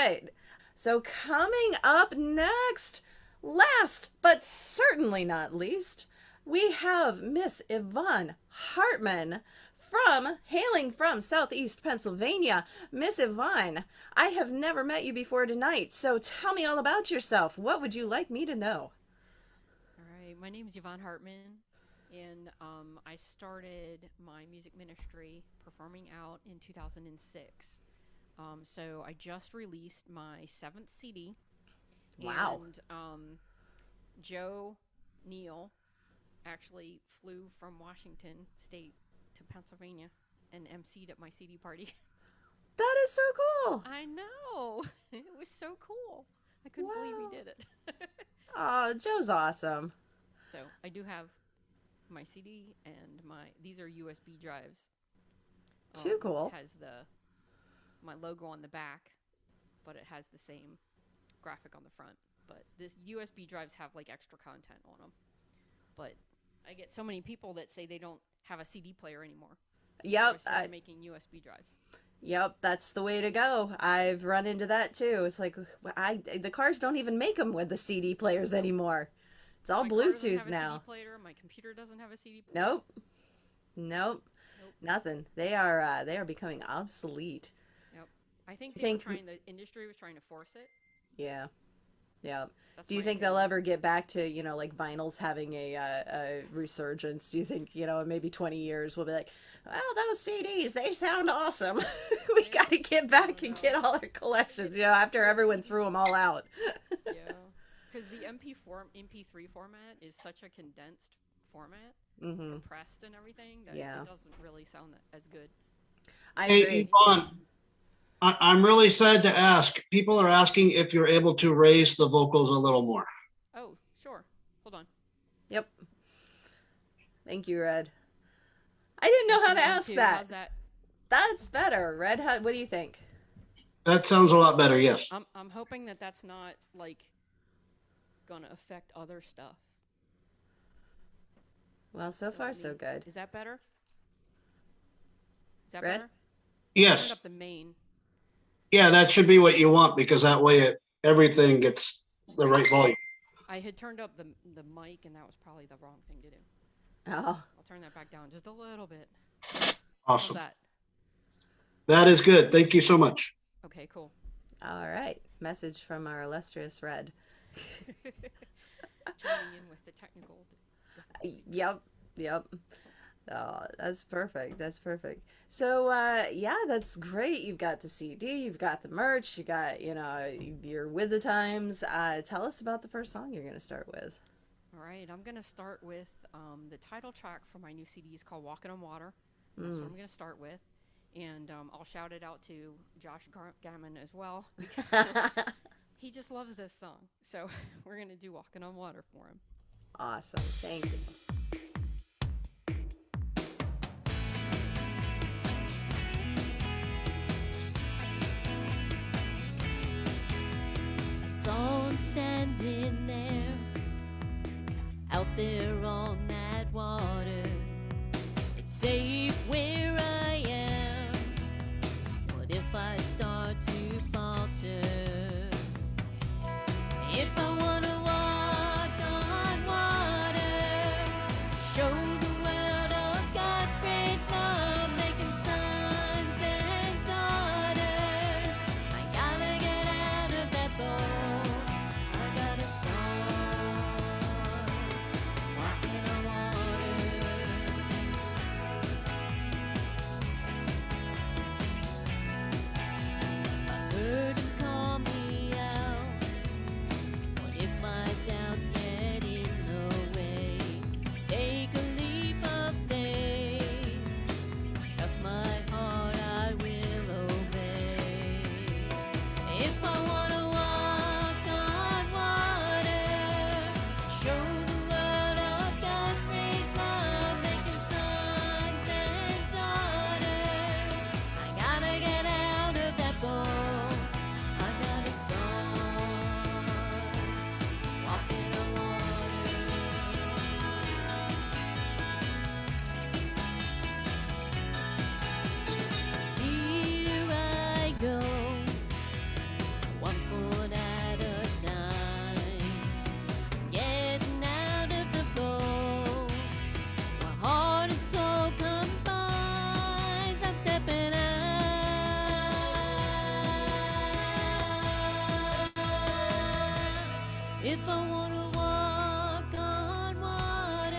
right. So coming up next, last but certainly not least, we have Miss Yvonne Hartman hailing from Southeast Pennsylvania. Miss Yvonne, I have never met you before tonight, so tell me all about yourself. What would you like me to know? All right, my name is Yvonne Hartman, and I started my music ministry performing out in 2006. So I just released my seventh CD, Wow. and Joe Neal actually flew from Washington State to Pennsylvania and emceed at my CD party. That is so cool. I know. It was so cool. I couldn't believe he Wow. did it. Oh, Joe's awesome. So I do have my CD and these are USB drives. Too It cool. has the my logo on the back, but it has the same graphic on the front. But this USB drives have like extra content on them. But I get so many people that say they don't have a CD player anymore. So I Yep. started making USB drives. Yep, that's the way to go. I've run into that too. It's like the cars don't even make them with the CD players Nope. anymore. It's all My car doesn't Bluetooth have a CD now. player. My computer doesn't have a CD player. Nope. Nope. Nope. Nothing. They are becoming obsolete. Yep. I think You they were think trying. The industry was trying to force it. yeah. Yeah. That's Do you my think they'll opinion. ever get back to, like vinyls having a resurgence? Do you think, in maybe 20 years we'll be like, well, those CDs, they sound awesome. We Yeah. got to get I back don't and know. get all our collections, after Let's everyone see. threw them all out. Yeah. Because the MP3 format is such a condensed format, Hmm. compressed and everything, that Yeah. it doesn't really sound as good. I Hey, I agree. think. Yvonne, I'm really sad to ask. People are asking if you're able to raise the vocals a little more. Oh, sure. Hold on. Yep. Thank you, Red. I didn't know how Testing to one, ask two. that. How's that? That's better. Red, what do you think? That sounds a lot better, yes. I'm hoping that that's not like gonna affect other stuff. Well, so So far let so me. good. Is that better? Is that Red? better? I turned Yes. up the main. Yeah, that should be what you want because that way everything gets the right volume. I had turned up the mic, and that was probably the wrong thing to do. Oh, I'll turn that back down just a little bit. How's Awesome. that? That is good. Thank you so much. Okay, cool. all right. Message from our illustrious Red. Joining in with the technical difficulties. Yep. Yep. Oh, that's perfect. That's perfect. So, yeah, that's great. You've got the CD, you've got the merch, you got, you're with the times. Tell us about the first song you're going to start with. All right, I'm gonna start with the title track for my new CD is called "Walking on Water." That's what Mm. I'm gonna start with, and I'll shout it out to Josh Gammon as well because he just loves this song. So we're gonna do "Walking on Water" for him. Awesome. Thank you. I saw him standing there, out there on that water. It's safe where I am. What if I start to falter? If I wanna walk on water, show the world of God's great love, making sons and daughters. I gotta get out of that boat. I gotta start walking on water. If I wanna walk on water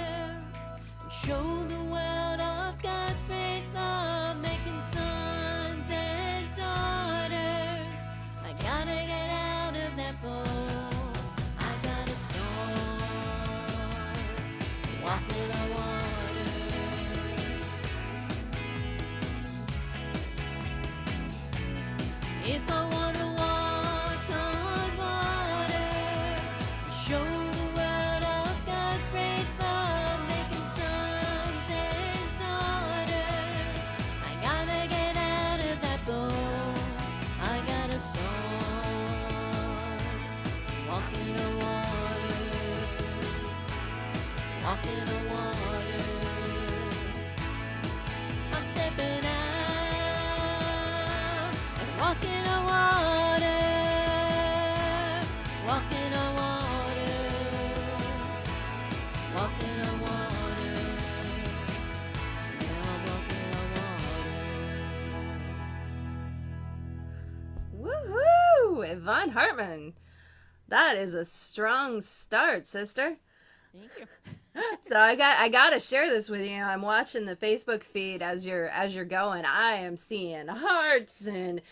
and show the world of God's great love, making sons and daughters, I gotta get out of that boat. I gotta start walking on water. If I wanna walk on water, show the world of God's great love, making sons and daughters, I gotta get out of that boat. I gotta start walking on water, walking on water. I'm stepping out and walking on water, walking on water, walking on water. Now I'm walking on water. Woohoo! Yvonne Hartman. That is a strong start, sister. Thank you. So I gotta share this with you. I'm watching the Facebook feed as you're going. I am seeing hearts and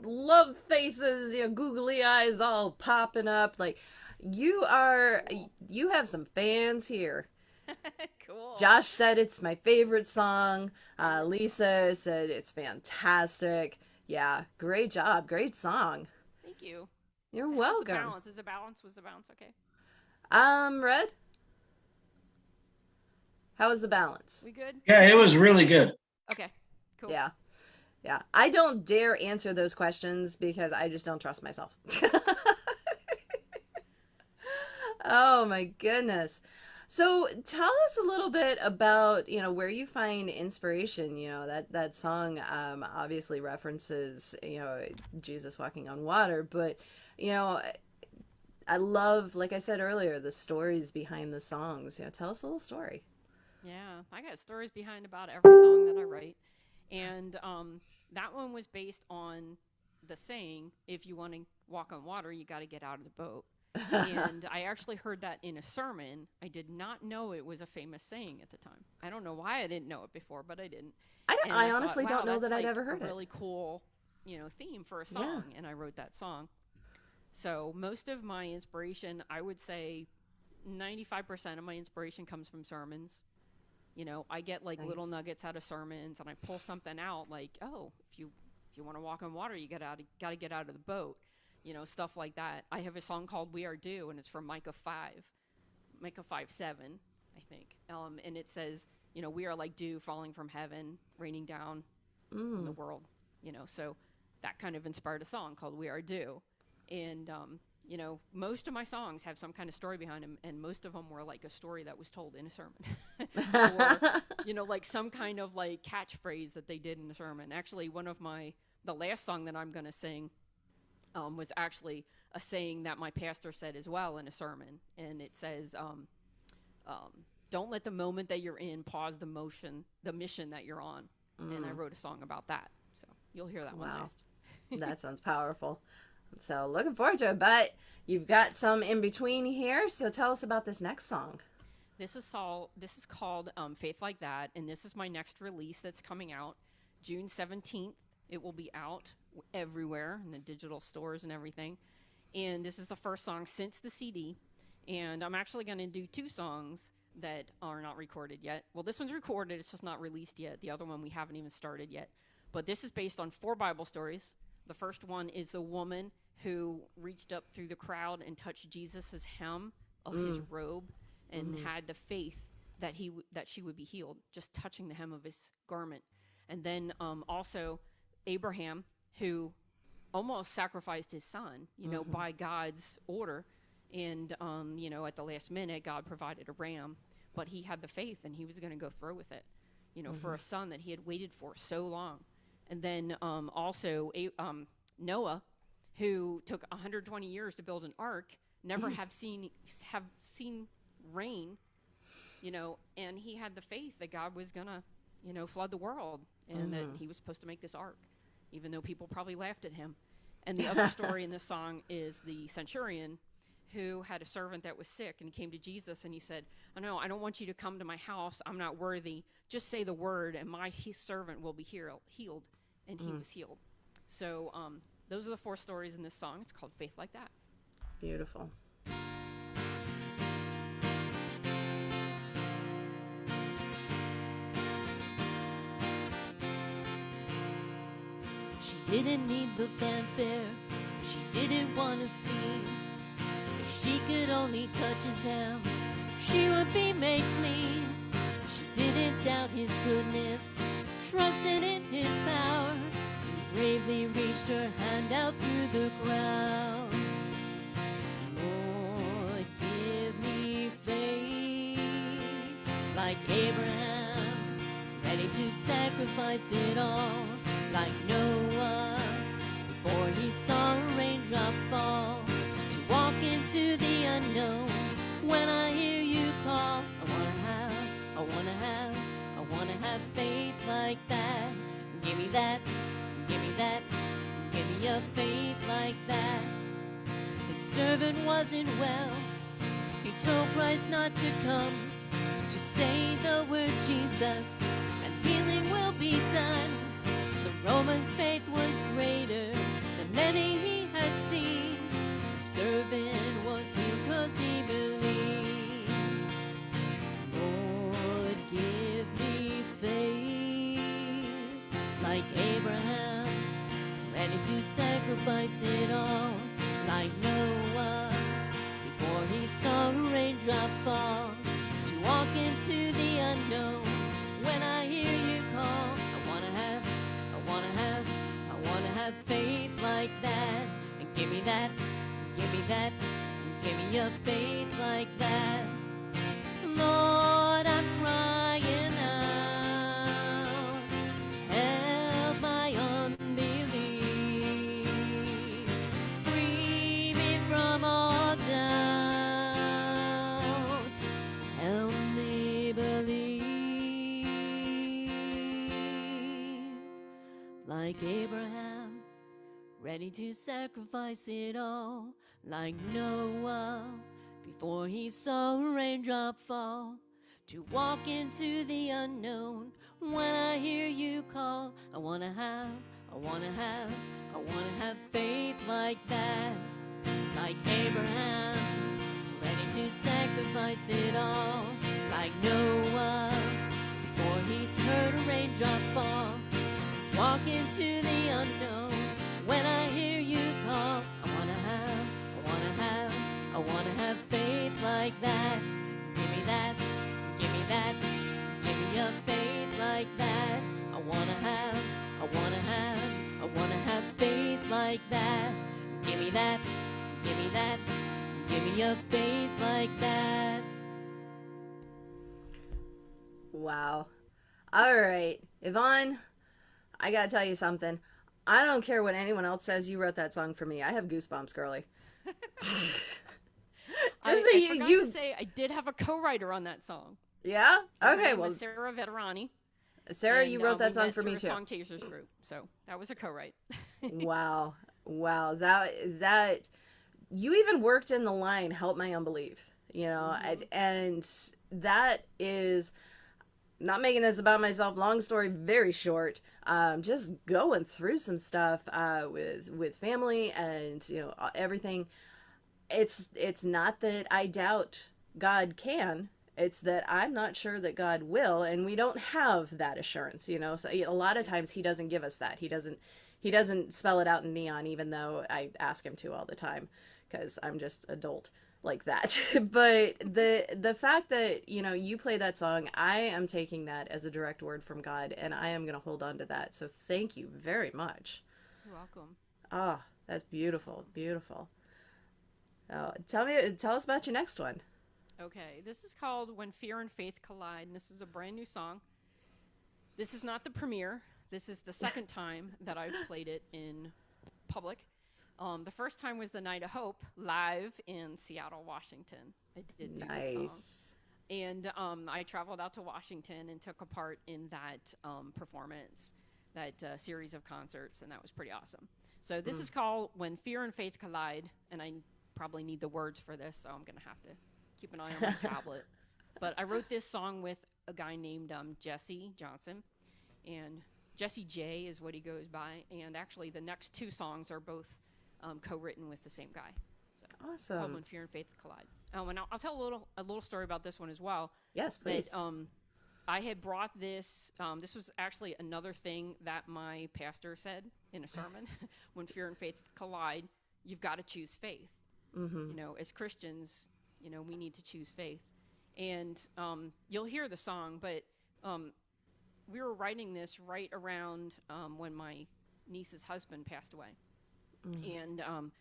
love faces, googly eyes all popping up. Like you have some fans here. Cool. Josh said it's my favorite song. Lisa said it's fantastic. Yeah, great job, great song. Thank you. You're How's the welcome. balance? Was the balance okay? Red. How was the balance? We good? Yeah, it was really good. Okay. Cool. Yeah. Yeah. I don't dare answer those questions because I just don't trust myself. Oh my goodness. So tell us a little bit about, where you find inspiration. That song obviously references, Jesus walking on water, but I love, like I said earlier, the stories behind the songs. Tell us a little story. Yeah, I got stories behind about every song that I write. And that one was based on the saying, if you want to walk on water, you got to get out of the boat. And I actually heard that in a sermon. I did not know it was a famous saying at the time. I don't know why I didn't know it before, but I didn't. And I thought, honestly wow, don't know that's that I'd like ever heard a it. really cool, theme for a song. And I wrote that song. So most of my inspiration, I would say 95% of my inspiration comes from sermons. I get like Nice. little nuggets out of sermons, and I pull something out like, oh, if you want to walk on water, you got to get out of the boat. Stuff like that. I have a song called "We Are Due," and it's from Micah 5:7, I think. And it says, we are like dew falling from heaven, raining down on the world. So that kind of inspired a song called "We Are Due," and most of my songs have some kind of story behind them, and most of them were like a story that was told in a sermon, or like some kind of like catchphrase that they did in a sermon. Actually, the last song that I'm going to sing was actually a saying that my pastor said as well in a sermon. And it says, don't let the moment that you're in pause the mission that you're on. And I wrote a song about that. So you'll hear that one Wow. next. That sounds powerful. So looking forward to it, but you've got some in between here. So tell us about this next song. This is called Faith Like That. And this is my next release that's coming out June 17th. It will be out everywhere in the digital stores and everything. And this is the first song since the CD. And I'm actually going to do 2 songs that are not recorded yet. Well, this one's recorded. It's just not released yet. The other one we haven't even started yet. But this is based on 4 Bible stories. The first one is the woman who reached up through the crowd and touched Jesus' hem of his robe and had the faith that she would be healed, just touching the hem of his garment. And then also Abraham, who almost sacrificed his son, by God's order. And, at the last minute, God provided a ram. But he had the faith, and he was going to go through with it, for a son that he had waited for so long. And then also Noah, who took 120 years to build an ark, never have seen rain, and he had the faith that God was going to, flood the world, and that he was supposed to make this ark, even though people probably laughed at him. And the other story in this song is the centurion who had a servant that was sick, and he came to Jesus and he said, "Oh no, I don't want you to come to my house. I'm not worthy. Just say the word, and my servant will be healed." And he was healed. So those are the 4 stories in this song. It's called Faith Like That. Beautiful. She didn't need the fanfare, she didn't want to see. If she could only touch his hem, she would be made clean. She didn't doubt his goodness, trusted in his power, and bravely reached her hand out through the crowd. Lord, give me faith like Abraham, ready to sacrifice it all, like Noah, before he saw a raindrop fall, to walk into the unknown. When I hear you call, I wanna have faith like that. Give me that, give me that, give me a faith like that. The servant wasn't well, he told Christ not to come, just say the word Jesus, and healing will be done. The Roman's faith was greater than many he had seen. The servant was healed 'cause he believed. Lord, give me faith like Abraham, ready to sacrifice it all, like Noah, before he saw a raindrop fall, to walk into the unknown. When I hear you call, I wanna have faith like that. And give me that, give me that, give me a faith like that. Lord, I'm crying out, help my unbelief, free me from all doubt, help me believe. Like Abraham, ready to sacrifice it all, like Noah, before he saw a raindrop fall, to walk into the unknown. When I hear you call, I wanna have faith like that, like Abraham, ready to sacrifice it all, like Noah, before he's heard a raindrop fall, walk into the unknown. When I hear you call, I wanna have faith like that. Give me that, give me that, give me a faith like that. I wanna have faith like that. Give me that, give me that, give me a faith like that. Wow. All right, Yvonne, I gotta tell you something. I don't care what anyone else says. You wrote that song for me. I have goosebumps, girly. I forgot to say, I did have a co-writer on that song. Yeah. Her Okay. name Well, was Sarah Veterani. Sarah, And, you wrote that we song met for me through too. a Song Chasers group, so that was a co-write. Wow. Wow. That you even worked in the line, help my unbelief, and that is not making this about myself. Long story very short. Just going through some stuff with family and everything. It's not that I doubt God can. It's that I'm not sure that God will, and we don't have that assurance. So a lot of times He doesn't give us that. He doesn't spell it out in neon, even though I ask Him to all the time, because I'm just adult like that. But the fact that you play that song, I am taking that as a direct word from God, and I am going to hold on to that. So thank you very much. You're welcome. Ah, that's beautiful, beautiful. Oh, tell us about your next one. Okay, this is called When Fear and Faith Collide, and this is a brand new song. This is not the premiere. This is the second time that I've played it in public. The first time was the Night of Hope, live in Seattle, Washington. I did do this song. And I traveled out to Washington and took a part in that performance, that series of concerts, and that was pretty awesome. So this is called When Fear and Faith Collide, and I probably need the words for this, so I'm going to have to keep an eye on my tablet. But I wrote this song with a guy named Jesse Johnson, and Jesse J is what he goes by. And actually, the next two songs are both co-written with the same guy. So, called Awesome. When Fear and Faith Collide. And I'll tell a little story about this one as well. Yes, please. That I had brought this. This was actually another thing that my pastor said in a sermon. When fear and faith collide, you've got to choose faith. Mm-hmm. You know, as Christians, you know, we need to choose faith. And you'll hear the song, but we were writing this right around when my niece's husband passed away. Mm-hmm. And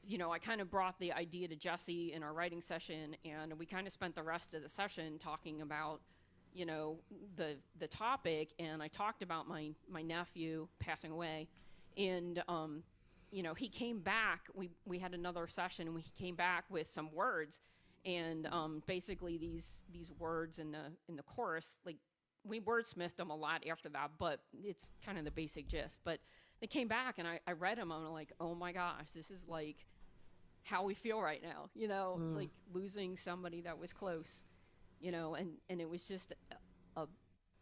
you know, I kind of brought the idea to Jesse in our writing session, and we kind of spent the rest of the session talking about, you know, the topic. And I talked about my nephew passing away, and you know, he came back. We had another session, and he came back with some words, and basically these words in the chorus, like we wordsmithed them a lot after that, but it's kind of the basic gist. But they came back, and I read them. I'm like, oh my gosh, this is like how we feel right now, you know, like losing somebody that was close, you know, and it was just a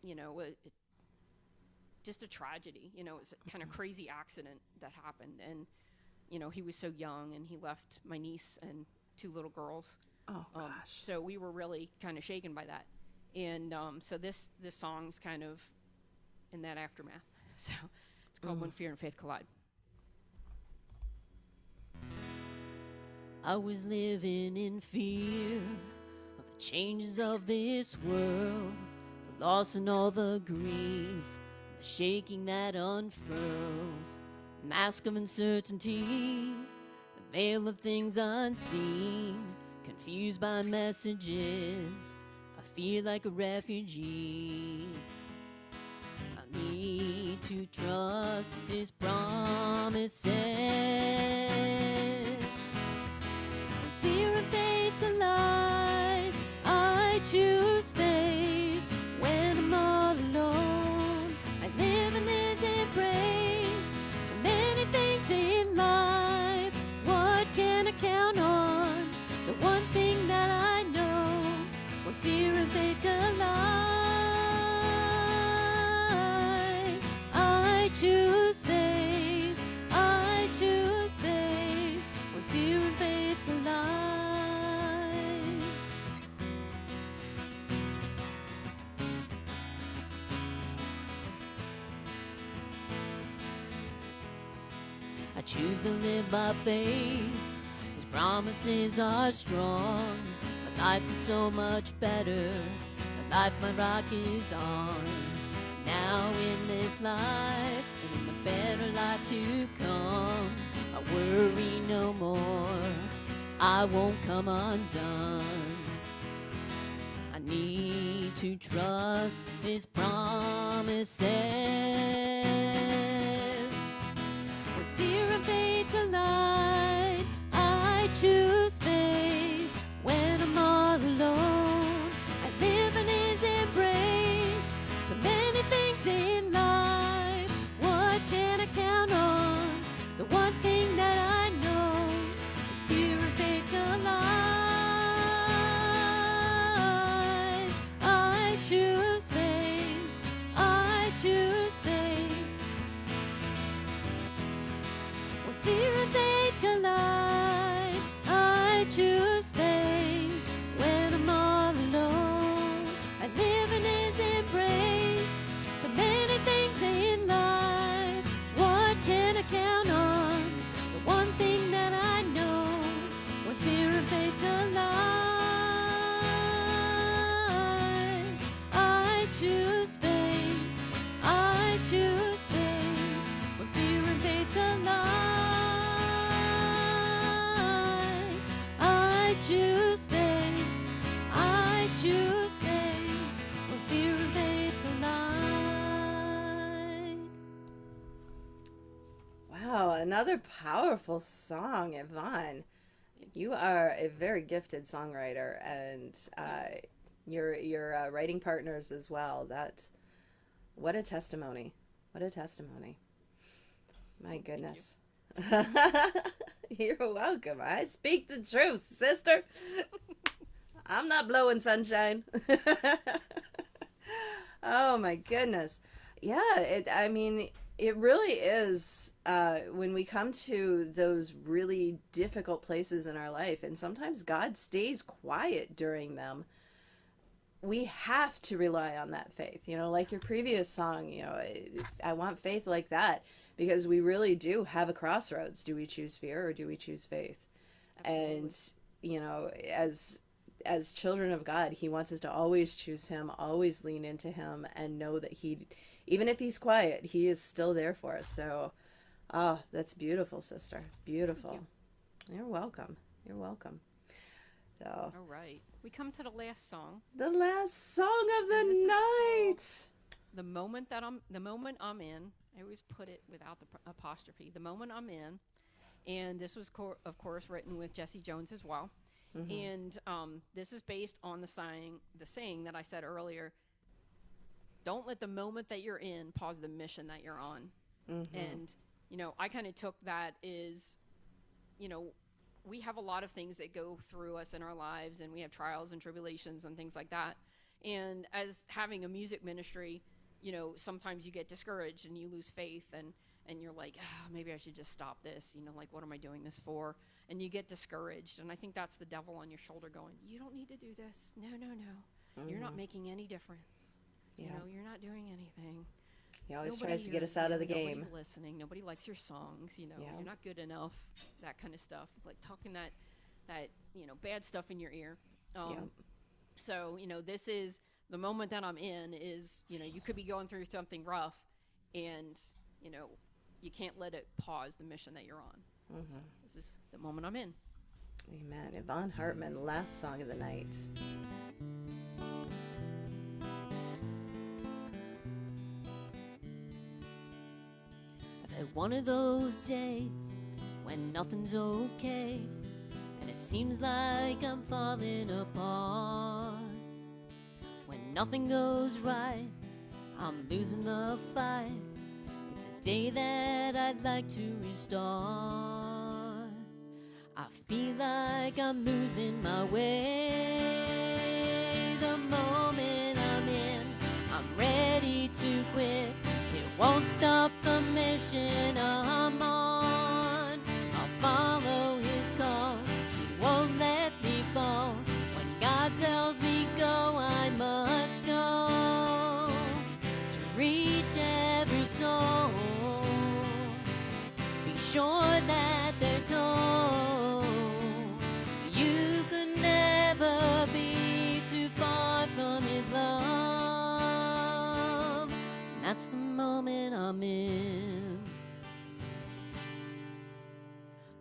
you know, just a tragedy, you know. It was a kind of crazy accident that happened, and you know, he was so young, and he left my niece and two little girls. Oh gosh. So we were really kind of shaken by that, and so this song's kind of in that aftermath. So it's called When Fear and Faith Collide. I was living in fear of the changes of this world, the loss and all the grief, the shaking that unfurls, mask of uncertainty, the veil of things unseen, confused by messages, I feel like a refugee. I need to trust His promises. Fear and faith collide, I choose faith. When I'm all alone, I live in His embrace. So many things in life, what can I count on? The one thing that I know, when fear and faith collide, I choose faith, I choose faith. When fear and faith collide. I choose to live by faith. His promises are strong. My life is so much better. The life my rock is on. Now in this life, and in a better life to come, I worry no more. I won't come undone. I need to trust His promises. When fear and faith collide, I choose faith. When I'm all alone, I live in His embrace. So many things in life, what can I count on? The one thing that I know, fear and faith collide, I choose faith, I choose faith. When fear and faith collide, I choose faith. When I'm all alone, I live in His embrace. So many things in life, what can I count on? The one thing that I know, when fear and faith collide, I choose faith, I choose faith. When fear and faith collide, I choose faith, I choose faith. When fear and faith collide. Wow, another powerful song, Yvonne. You are a very gifted songwriter, and your writing partners as well. What a testimony! What a testimony! My goodness. You're welcome. I speak the truth, sister. I'm not blowing sunshine. Oh my goodness. Yeah, I mean, it really is when we come to those really difficult places in our life, and sometimes God stays quiet during them. We have to rely on that faith, like your previous song, I want faith like that, because we really do have a crossroads. Do we choose fear or do we choose faith? Absolutely. And as children of God, he wants us to always choose him, always lean into him, and know that he, even if he's quiet, he is still there for us. So that's beautiful, sister. Beautiful. You're welcome. You're welcome. So All right. We come to the last song. the last song of And this the is night. The moment I'm in. I always put it without the apostrophe. The moment I'm in, and this was of course written with Jesse Jones as well. And this is based on the saying that I said earlier. Don't let the moment that you're in pause the mission that you're on. And I kind of took that as, we have a lot of things that go through us in our lives, and we have trials and tribulations and things like that. And as having a music ministry, sometimes you get discouraged and you lose faith, and you're like, maybe I should just stop this. Like, what am I doing this for? And you get discouraged. And I think that's the devil on your shoulder going, you don't need to do this. No. You're not making any difference. Yeah. You're not doing anything. He always Nobody tries to get hears us out of you. the game. Nobody's listening. Nobody likes your songs. Yeah. You're not good enough. That kind of stuff. Like talking that bad stuff in your ear. So this is the moment that I'm in. Is you could be going through something rough, and you can't let it pause the mission that you're on. So this is the moment I'm in. Amen. Yvonne Hartman, last song of the night. I've had one of those days when nothing's okay, and it seems like I'm falling apart. When nothing goes right, I'm losing the fight. It's a day that I'd like to restart. I feel like I'm losing my way. The moment I'm in, I'm ready to quit. It won't stop the mission I'm on. I'll follow his call. He won't let me fall. When God tells me go, I must go to reach every soul. Be sure that they're told you could never be too far from his love. That's the moment I'm in.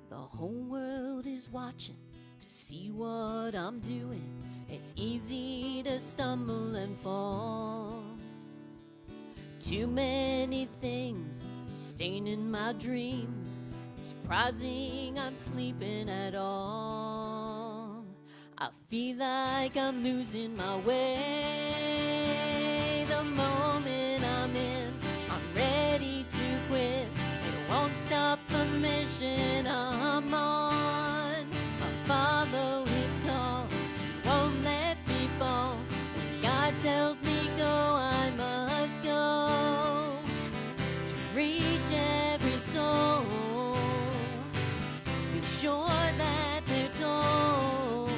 The whole world is watching to see what I'm doing. It's easy to stumble and fall. Too many things staining my dreams. It's surprising I'm sleeping at all. I feel like I'm losing my way. The moment I'm in, I'm ready to quit. It won't stop the mission I'm on. I'll follow his call. He won't let me fall. When God tells me go, I must go to reach every soul. Be sure that they're told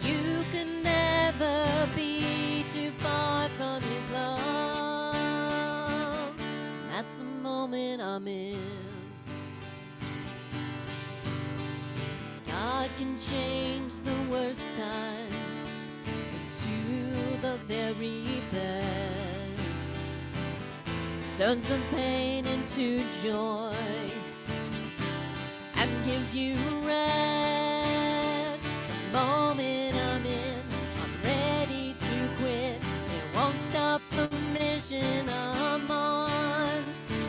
you can never be too far from his love. That's the moment I'm in. God can change the worst times into the very best. Turns the pain into joy and gives you rest. The moment I'm in, I'm ready to quit. It won't stop the mission I'm on.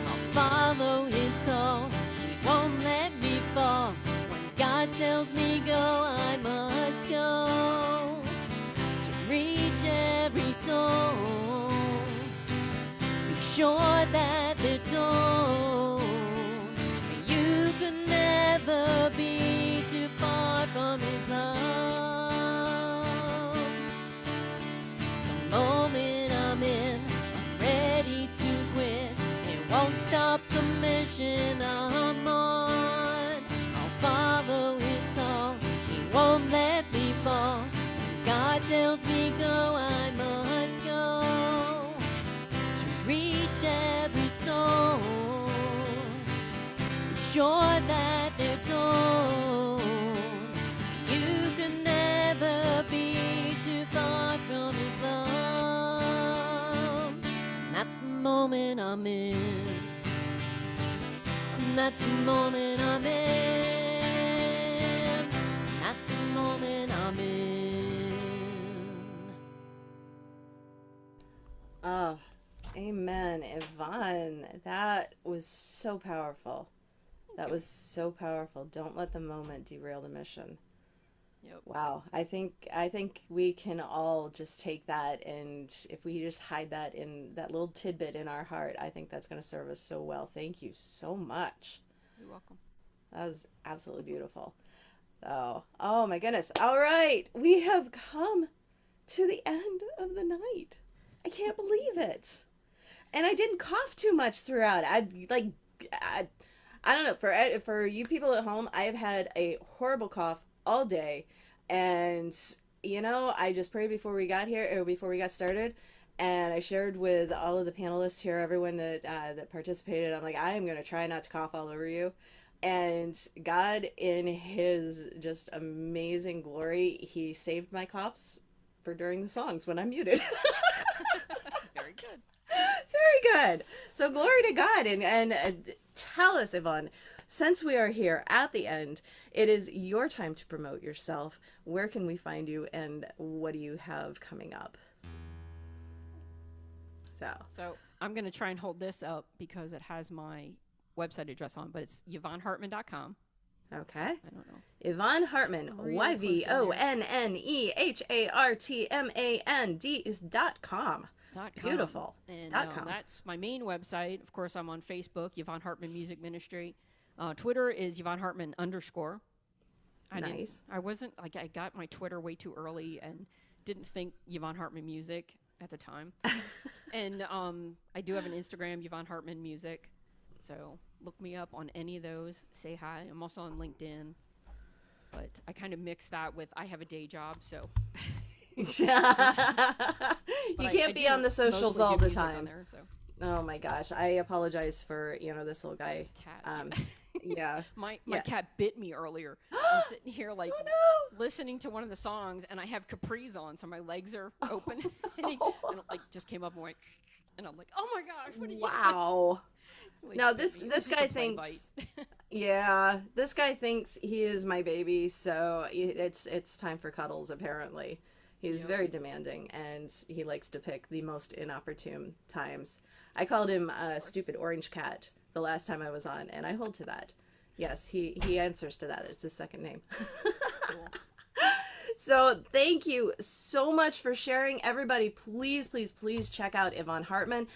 I'll follow his call. He won't let me fall. When God tells me go, I must go to reach every soul. Be sure that they're told you can never I'm in. That's the moment I'm in. That's the moment I'm in. Oh, amen, Yvonne. That was so powerful. That was so powerful. Don't let the moment derail the mission. Yep. Wow. I think we can all just take that, and if we just hide that in that little tidbit in our heart, I think that's going to serve us so well. Thank you so much. You're welcome. That was absolutely beautiful. Oh my goodness. All right. We have come to the end of the night. I can't believe it. And I didn't cough too much throughout. I don't know, for you people at home, I have had a horrible cough all day, and I just prayed before we got here, or before we got started, and I shared with all of the panelists here, everyone that participated. I'm like, I am going to try not to cough all over you. And God, in his just amazing glory, he saved my coughs for during the songs when I'm muted. Very good. Very good. So glory to God. And tell us, Yvonne, since we are here at the end, it is your time to promote yourself. Where can we find you, and what do you have coming up? So I'm going to try and hold this up because it has my website address on, but it's YvonneHartman.com. Okay. I don't know. Yvonne Hartman, Really close on YvonneHartmand.com. .com. Beautiful. And .com. that's my main website. Of course, I'm on Facebook, Yvonne Hartman Music Ministry. Twitter is Yvonne Hartman _. Nice. I wasn't like, I got my Twitter way too early and didn't think Yvonne Hartman Music at the time. And I do have an Instagram, Yvonne Hartman Music. So look me up on any of those. Say hi. I'm also on LinkedIn. But I kind of mix that with I have a day job, so. You But can't I be do on the socials mostly do all the music on time. there, so. Oh my gosh. I apologize for, this little guy. Cat. Yeah. My Yeah. cat bit me earlier. I'm sitting here like Oh no. listening to one of the songs, and I have capris on, so my legs are open. And he like just came up and went, and I'm like, oh my gosh, what are you? Wow. Like, Now bit this me. It was just guy a play thinks bite. yeah, this guy thinks he is my baby, so it's time for cuddles apparently. He's Yep. very demanding, and he likes to pick the most inopportune times. I called him a stupid orange cat the last time I was on, and I hold to that. Yes, he answers to that. It's his second name. Cool. So thank you so much for sharing. Everybody, please, please, please check out Yvonne Hartman.